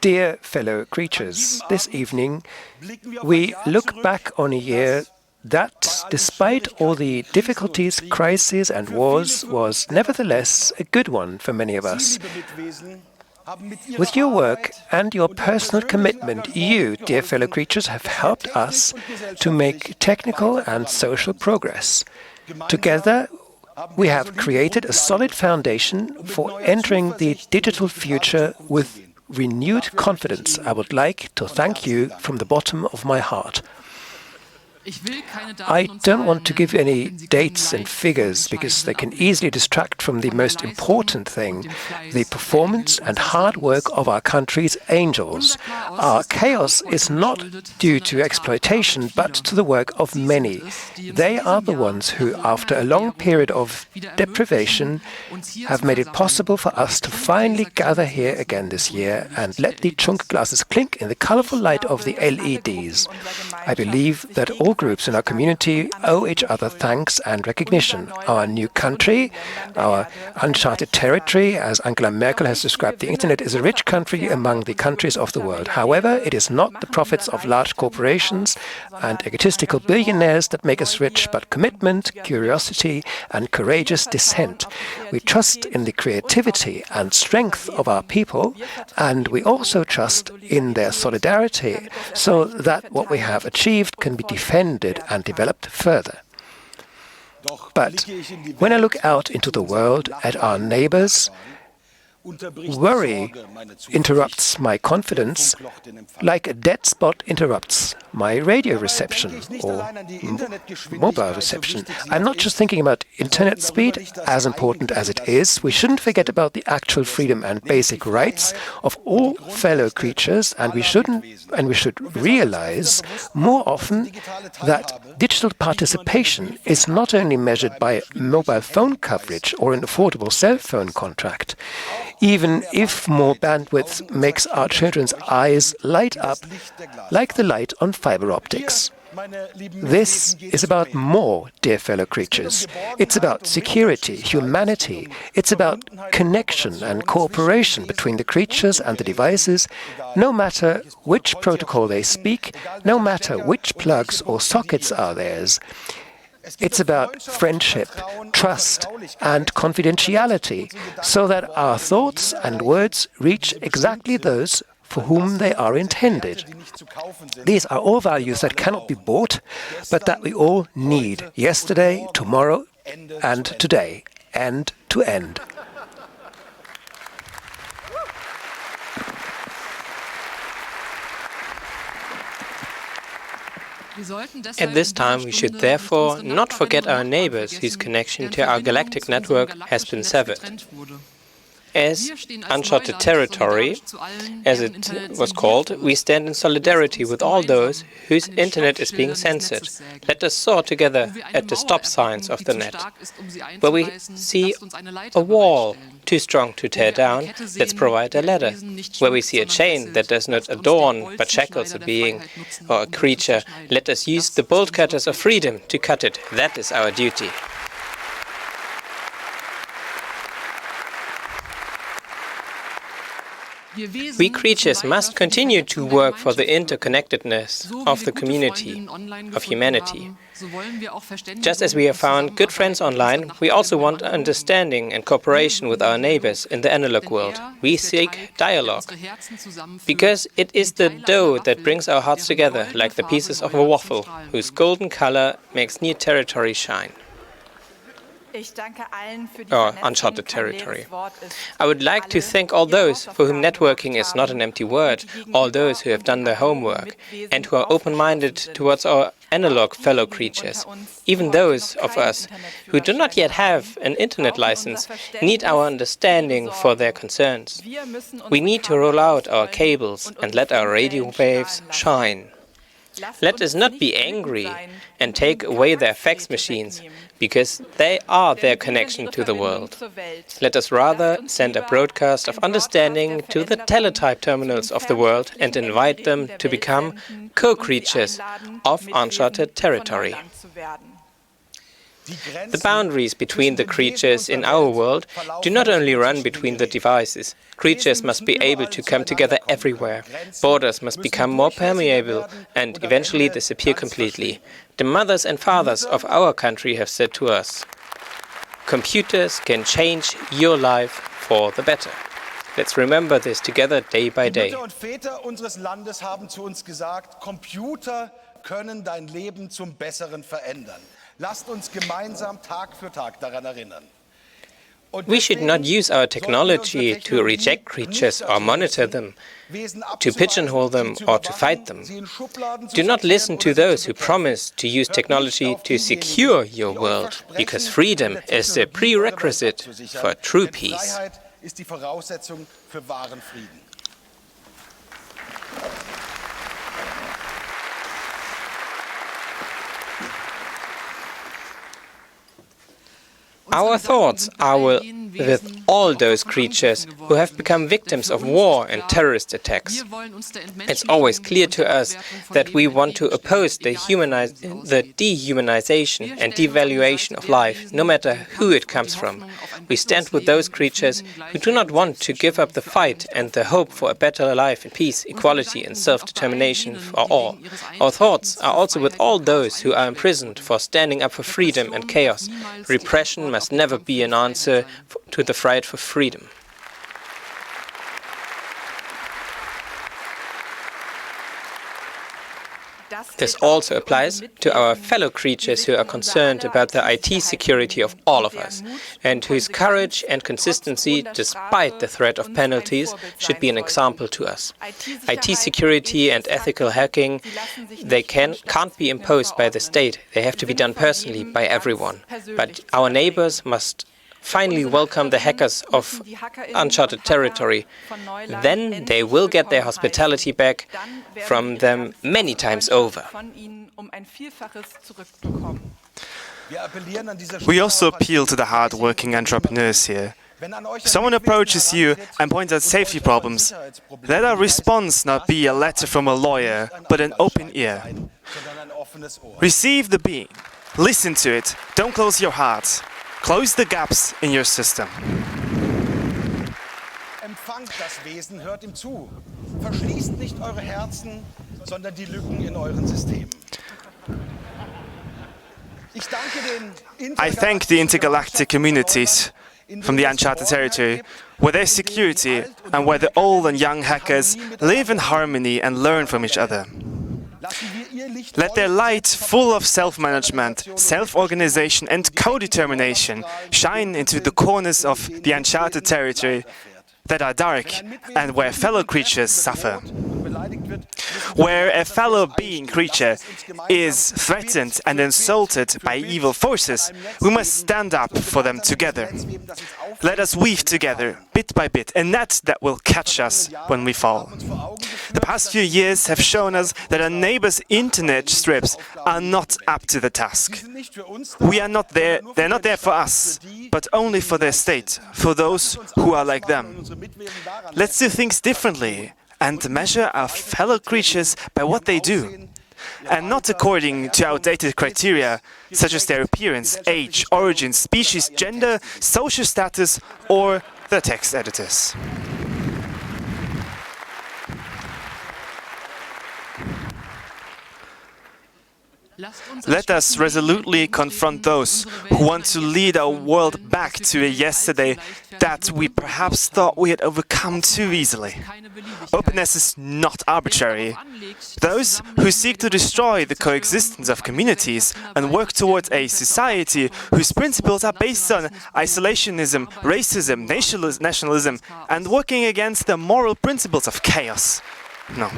Dear fellow creatures, this evening we look back on a year that, despite all the difficulties, crises and wars, was nevertheless a good one for many of us. With your work and your personal commitment, you, dear fellow creatures, have helped us to make technical and social progress. Together, we have created a solid foundation for entering the digital future with renewed confidence. I would like to thank you from the bottom of my heart. I don't want to give any dates and figures because they can easily distract from the most important thing, the performance and hard work of our country's angels. Our chaos is not due to exploitation, but to the work of many. They are the ones who, after a long period of deprivation, have made it possible for us to finally gather here again this year and let the chunk glasses clink in the colorful light of the LEDs. I believe that all groups in our community owe each other thanks and recognition. Our new country, our uncharted territory, as Angela Merkel has described the Internet, is a rich country among the countries of the world. However, it is not the profits of large corporations and egotistical billionaires that make us rich, but commitment, curiosity, and courageous dissent. We trust in the creativity and strength of our people, and we also trust in their solidarity, so that what we have achieved can be defended and developed further. But when I look out into the world at our neighbors, worry interrupts my confidence like a dead spot interrupts my radio reception or mobile reception. I'm not just thinking about internet speed, as important as it is. We shouldn't forget about the actual freedom and basic rights of all fellow creatures, and we should realize more often that digital participation is not only measured by mobile phone coverage or an affordable cell phone contract. Even if more bandwidth makes our children's eyes light up like the light on fiber optics. This is about more, dear fellow creatures. It's about security, humanity. It's about connection and cooperation between the creatures and the devices, no matter which protocol they speak, no matter which plugs or sockets are theirs. It's about friendship, trust, and confidentiality, so that our thoughts and words reach exactly those for whom they are intended. These are all values that cannot be bought, but that we all need yesterday, tomorrow, and today, end to end. At this time, we should therefore not forget our neighbors whose connection to our galactic network has been severed. As uncharted territory, as it was called, we stand in solidarity with all those whose internet is being censored. Let us soar together at the stop signs of the net. Where we see a wall too strong to tear down, let's provide a ladder. Where we see a chain that does not adorn but shackles a being or a creature, let us use the bolt cutters of freedom to cut it. That is our duty. We creatures must continue to work for the interconnectedness of the community, of humanity. Just as we have found good friends online, we also want understanding and cooperation with our neighbors in the analog world. We seek dialogue, because it is the dough that brings our hearts together, like the pieces of a waffle, whose golden color makes new territory shine. Or uncharted territory. I would like to thank all those for whom networking is not an empty word, all those who have done their homework, and who are open-minded towards our analog fellow creatures. Even those of us who do not yet have an internet license need our understanding for their concerns. We need to roll out our cables and let our radio waves shine. Let us not be angry and take away their fax machines, because they are their connection to the world. Let us rather send a broadcast of understanding to the teletype terminals of the world and invite them to become co-creatures of uncharted territory. The boundaries between the creatures in our world do not only run between the devices. Creatures must be able to come together everywhere. Borders must become more permeable and eventually disappear completely. The mothers and fathers of our country have said to us, "Computers can change your life for the better." Let's remember this together day by day. Die Mütter und Väter unseres Landes haben zu uns gesagt, Computer können dein Leben zum Besseren verändern. Lasst uns gemeinsam Tag für Tag daran erinnern. We should not use our technology to reject creatures or monitor them, to pigeonhole them or to fight them. Do not listen to those who promise to use technology to secure your world, because freedom is the prerequisite for true peace. Ist die Voraussetzung für wahren Frieden. Our thoughts are with all those creatures who have become victims of war and terrorist attacks. It's always clear to us that we want to oppose the dehumanization and devaluation of life, no matter who it comes from. We stand with those creatures who do not want to give up the fight and the hope for a better life in peace, equality and self-determination for all. Our thoughts are also with all those who are imprisoned for standing up for freedom and chaos. Repression must never be an answer to the fight for freedom. This also applies to our fellow creatures who are concerned about the IT security of all of us, and whose courage and consistency, despite the threat of penalties, should be an example to us. IT security and ethical hacking, they can't be imposed by the state. They have to be done personally by everyone. But our neighbors must finally welcome the hackers of uncharted territory. Then they will get their hospitality back from them many times over. We also appeal to the hard-working entrepreneurs here. If someone approaches you and points out safety problems, let our response not be a letter from a lawyer, but an open ear. Receive the being, listen to it, don't close your heart. Close the gaps in your system. Empfangt das Wesen, hört ihm zu. Verschließt nicht eure Herzen, sondern die Lücken in euren Systemen. I thank the intergalactic communities from the uncharted territory, where there's security and where the old and young hackers live in harmony and learn from each other. Let their light, full of self-management, self-organization and co-determination, shine into the corners of the uncharted territory that are dark and where fellow creatures suffer. Where a fellow being creature is threatened and insulted by evil forces, we must stand up for them together. Let us weave together, bit by bit, a net that will catch us when we fall. The past few years have shown us that our neighbors' internet strips are not up to the task. We are not there, they're not there for us, but only for their state, for those who are like them. Let's do things differently and measure our fellow creatures by what they do, and not according to outdated criteria such as their appearance, age, origin, species, gender, social status, or the text editors. Let us resolutely confront those who want to lead our world back to a yesterday that we perhaps thought we had overcome too easily. Openness is not arbitrary. Those who seek to destroy the coexistence of communities and work towards a society whose principles are based on isolationism, racism, nationalism, and working against the moral principles of chaos. No.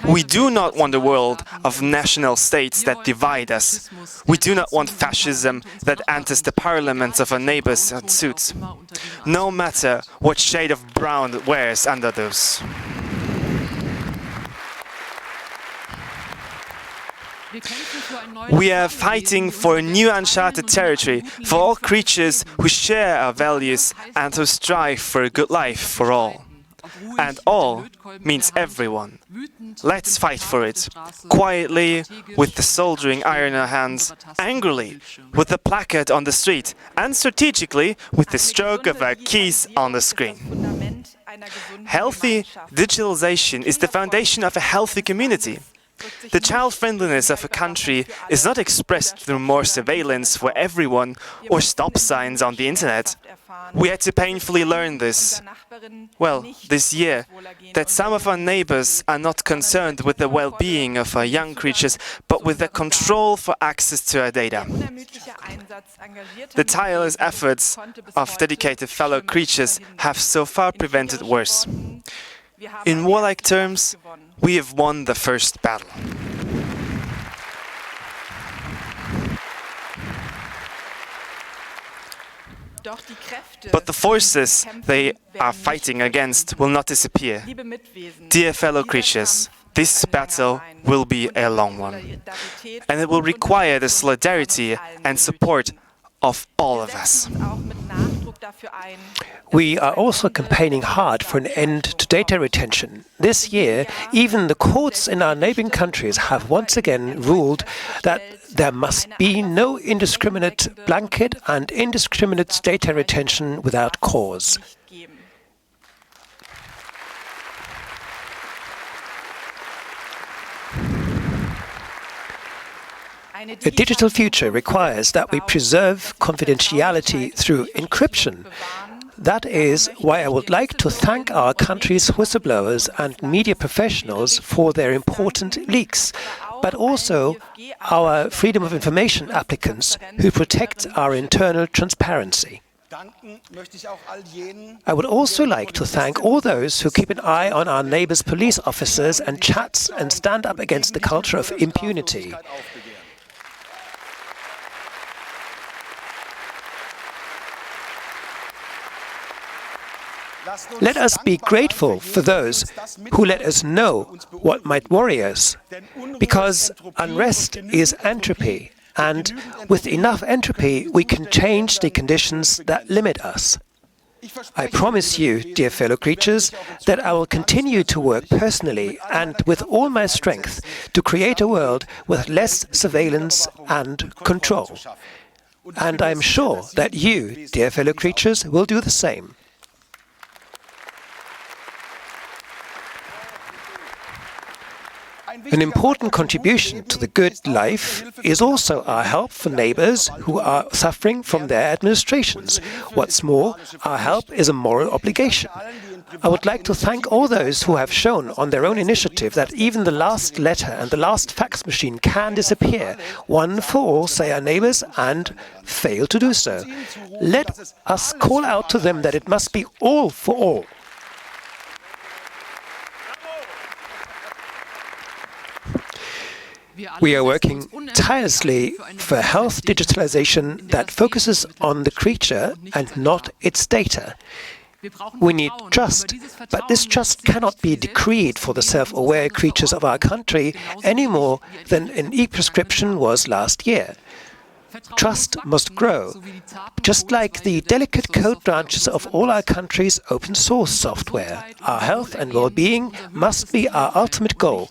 We do not want a world of national states that divide us. We do not want fascism that enters the parliaments of our neighbors and suits, no matter what shade of brown it wears under those. We are fighting for a new uncharted territory for all creatures who share our values and who strive for a good life for all. and all means everyone. Let's fight for it, quietly, with the soldering iron in our hands, angrily, with the placard on the street, and strategically, with the stroke of our keys on the screen. Healthy digitalization is the foundation of a healthy community. The child-friendliness of a country is not expressed through more surveillance for everyone or stop signs on the internet. We had to painfully learn this, well, this year, that some of our neighbors are not concerned with the well-being of our young creatures, but with the control for access to our data. The tireless efforts of dedicated fellow creatures have so far prevented worse. In warlike terms, we have won the first battle. But the forces they are fighting against will not disappear. Dear fellow creatures, this battle will be a long one, and it will require the solidarity and support of all of us. We are also campaigning hard for an end to data retention. This year, even the courts in our neighboring countries have once again ruled that there must be no indiscriminate blanket and indiscriminate data retention without cause. A digital future requires that we preserve confidentiality through encryption. That is why I would like to thank our country's whistleblowers and media professionals for their important leaks, but also our freedom of information applicants who protect our internal transparency. I would also like to thank all those who keep an eye on our neighbors' police officers and chats and stand up against the culture of impunity. Let us be grateful for those who let us know what might worry us, because unrest is entropy, and with enough entropy we can change the conditions that limit us. I promise you, dear fellow creatures, that I will continue to work personally and with all my strength to create a world with less surveillance and control. And I am sure that you, dear fellow creatures, will do the same. An important contribution to the good life is also our help for neighbors who are suffering from their administrations. What's more, our help is a moral obligation. I would like to thank all those who have shown on their own initiative that even the last letter and the last fax machine can disappear. One for all, say our neighbors, and fail to do so. Let us call out to them that it must be all for all. We are working tirelessly for health digitalization that focuses on the creature and not its data. We need trust, but this trust cannot be decreed for the self-aware creatures of our country any more than an e-prescription was last year. Trust must grow, just like the delicate code branches of all our countries' open source software. Our health and well-being must be our ultimate goal,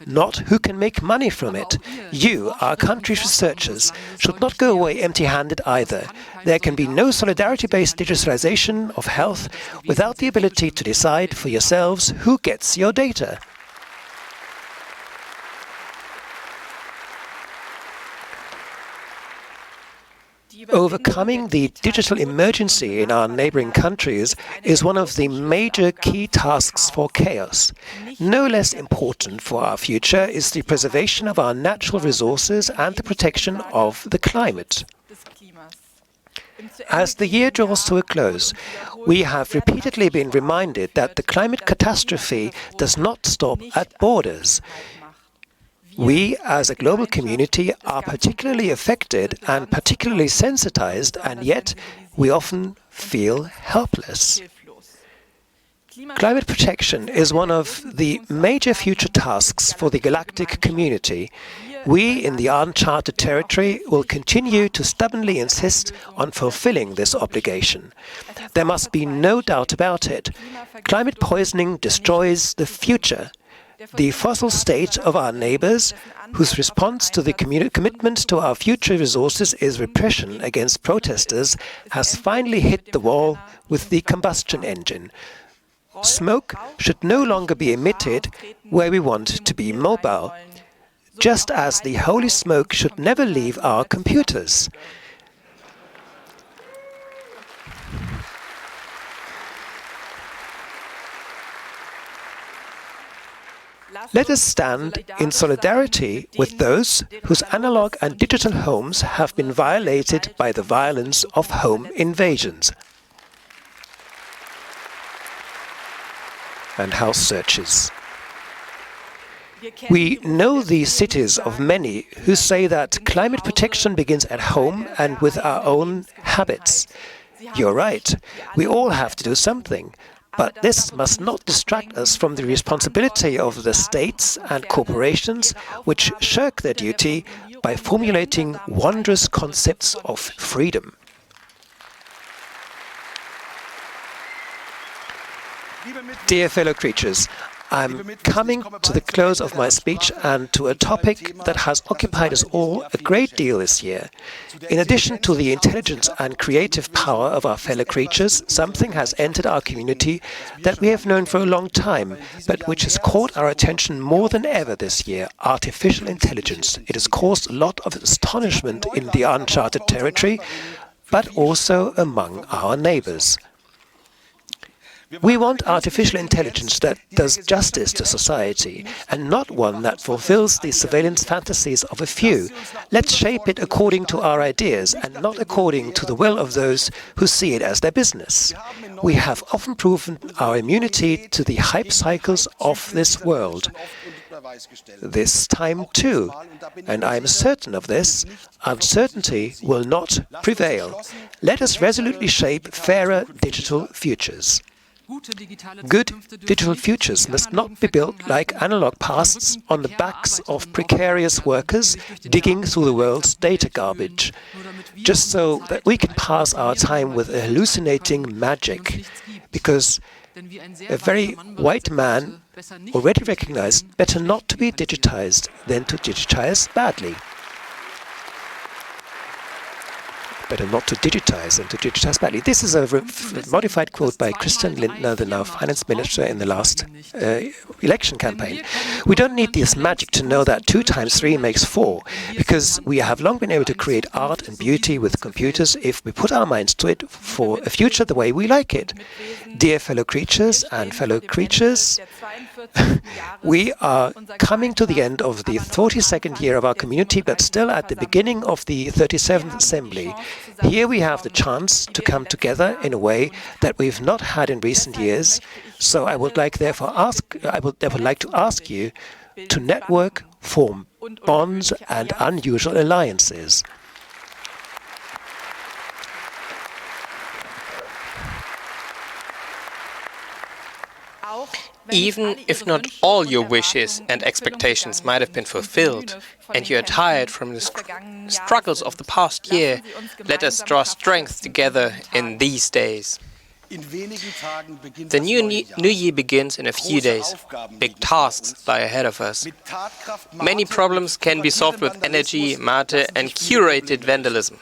not who can make money from it. You, our country's researchers, should not go away empty-handed either. There can be no solidarity-based digitalization of health without the ability to decide for yourselves who gets your data. Overcoming the digital emergency in our neighboring countries is one of the major key tasks for chaos. No less important for our future is the preservation of our natural resources and the protection of the climate. As the year draws to a close, we have repeatedly been reminded that the climate catastrophe does not stop at borders. We, as a global community, are particularly affected and particularly sensitized, and yet we often feel helpless. Climate protection is one of the major future tasks for the galactic community. We in the uncharted territory will continue to stubbornly insist on fulfilling this obligation. There must be no doubt about it. Climate poisoning destroys the future. The fossil state of our neighbors, whose response to the commitment to our future resources is repression against protesters, has finally hit the wall with the combustion engine. Smoke should no longer be emitted where we want to be mobile, just as the holy smoke should never leave our computers. Let us stand in solidarity with those whose analog and digital homes have been violated by the violence of home invasions and house searches. We know the cities of many who say that climate protection begins at home and with our own habits. You're right, we all have to do something. But this must not distract us from the responsibility of the states and corporations which shirk their duty by formulating wondrous concepts of freedom. Dear fellow creatures, I'm coming to the close of my speech and to a topic that has occupied us all a great deal this year. In addition to the intelligence and creative power of our fellow creatures, something has entered our community that we have known for a long time, but which has caught our attention more than ever this year: artificial intelligence. It has caused a lot of astonishment in the uncharted territory, but also among our neighbors. We want artificial intelligence that does justice to society, and not one that fulfills the surveillance fantasies of a few. Let's shape it according to our ideas, and not according to the will of those who see it as their business. We have often proven our immunity to the hype cycles of this world. This time too, and I am certain of this, uncertainty will not prevail. Let us resolutely shape fairer digital futures. Good digital futures must not be built like analog pasts on the backs of precarious workers digging through the world's data garbage, just so that we can pass our time with a hallucinating magic, because a very white man already recognized better not to be digitized than to digitize badly. Better not to digitize than to digitize badly. This is a modified quote by Christian Lindner, the now finance minister in the last election campaign. We don't need this magic to know that 2 times 3 makes 4, because we have long been able to create art and beauty with computers if we put our minds to it for a future the way we like it. Dear fellow creatures and fellow creatures, we are coming to the end of the 42nd year of our community, but still at the beginning of the 37th assembly. Here we have the chance to come together in a way that we've not had in recent years. So I would therefore like to ask you to network, form bonds and unusual alliances. Even if not all your wishes and expectations might have been fulfilled, and you are tired from the struggles of the past year, let us draw strength together in these days. The new year begins in a few days. Big tasks lie ahead of us. Many problems can be solved with energy, mate, and curated vandalism.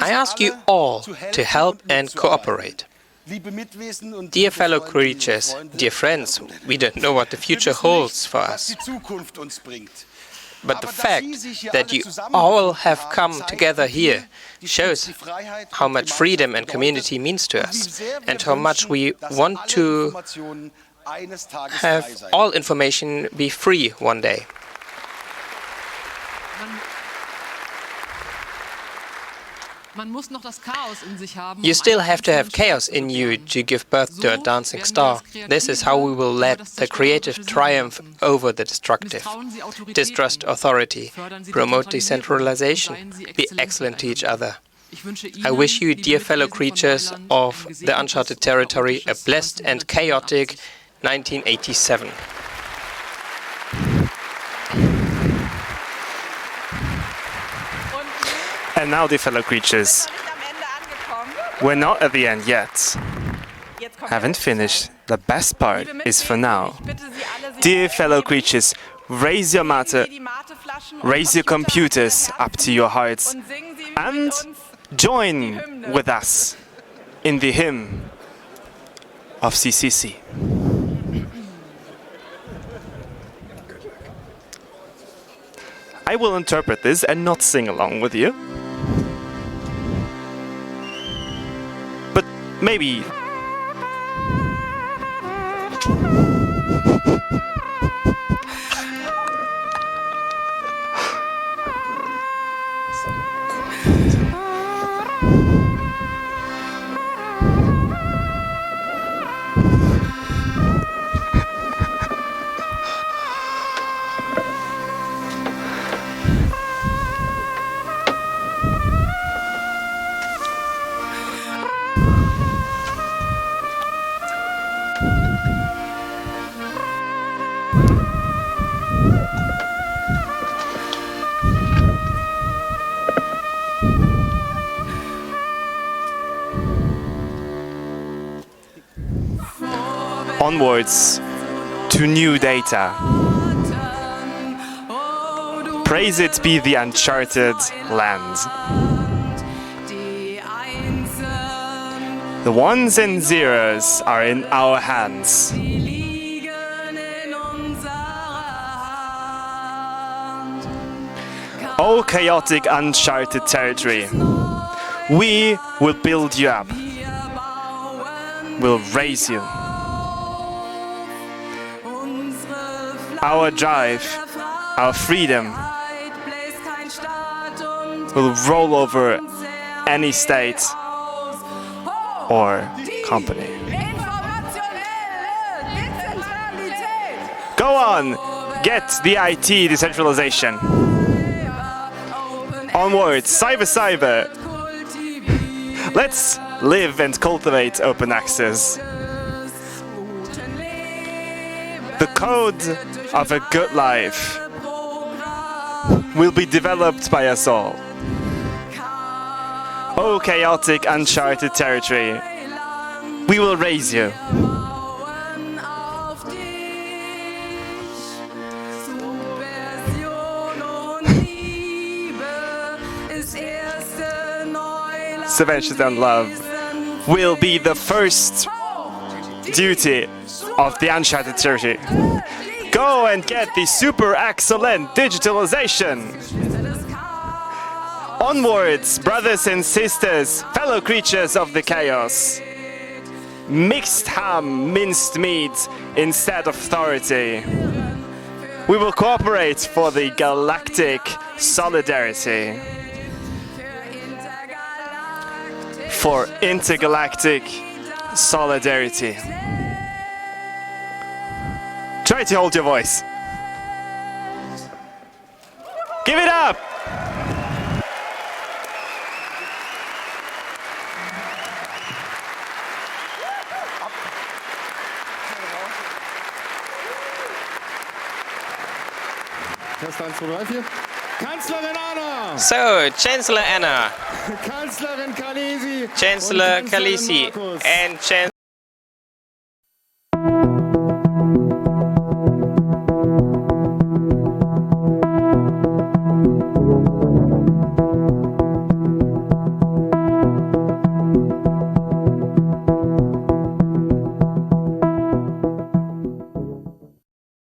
I ask you all to help and cooperate. Dear fellow creatures, dear friends, we don't know what the future holds for us. But the fact that you all have come together here shows how much freedom and community means to us, and how much we want to have all information be free one day. You still have to have chaos in you to give birth to a dancing star. This is how we will let the creative triumph over the destructive. Distrust authority, promote decentralization, be excellent to each other. I wish you, dear fellow creatures of the uncharted territory, a blessed and chaotic 1987. And now, dear fellow creatures, we're not at the end yet. Haven't finished. The best part is for now. Dear fellow creatures, raise your matter, raise your computers up to your hearts, and join with us in the hymn of CCC. I will interpret this and not sing along with you. But maybe... onwards to new data. Praise it be the uncharted land. The ones and zeros are in our hands. O chaotic uncharted territory, we will build you up. We'll raise you. Our drive, our freedom will roll over any state or company. Go on, get the IT decentralization. Onwards, cyber. Let's live and cultivate open access. The code of a good life will be developed by us all. Oh, chaotic, uncharted territory, we will raise you. Subventions and love will be the first duty of the uncharted territory. Go and get the super excellent digitalization. Onwards, brothers and sisters, fellow creatures of the chaos. Mixed ham, minced meat instead of authority. We will cooperate for the galactic solidarity. For intergalactic solidarity. Try to hold your voice. Give it up! Test 1, 2, 3, 4. Kanzlerin Anna! So, Chancellor Anna, Kanzlerin khaleesi! Chancellor khaleesi, and Chancellor